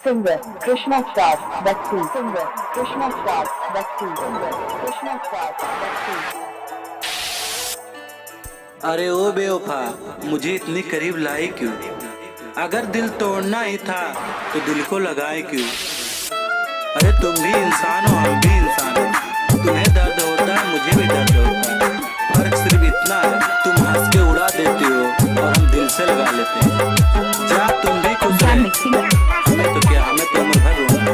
Singer Krishna Star Bhakti. Singer Krishna Star Bhakti. Singer Krishna Star Bhakti. अरे ओ बेवफा, मुझे इतनी करीब लाई क्यों? अगर दिल तोड़ना ही था तो दिल को लगाए क्यों? अरे तुम भी इंसान हो, हम भी इंसान हैं। तुम्हें दर्द होता है, मुझे भी दर्द होता है। फर्क सिर्फ इतना है, तुम हंस के उड़ा देते हो और हम दिल से लगा लेते हैं। जा तुम भी खुश रहे, हमें तो क्या, हमें तो उम्र भर रोना है।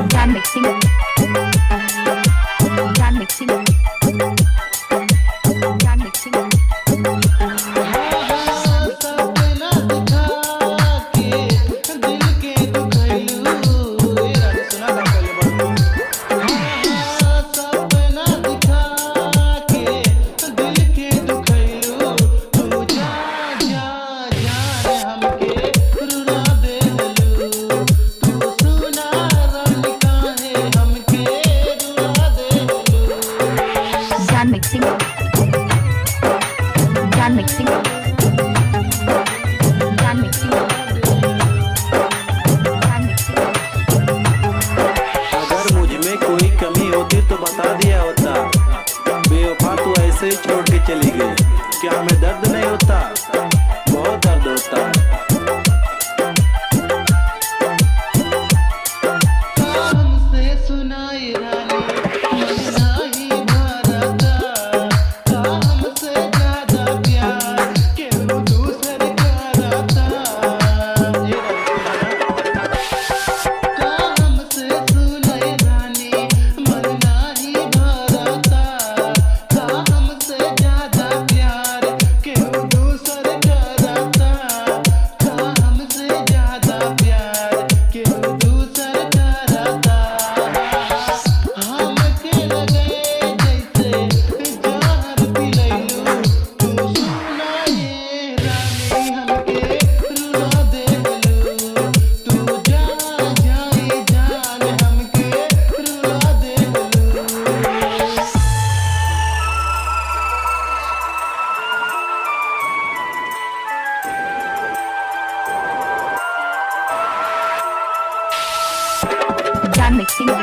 अगर मुझ में कोई कमी होती तो बता दिया होता। बेवफा तू ऐसे ही छोड़ के चली गई, क्या हमें दर्द नहीं होता? बहुत दर्द होता है। Jam mixing.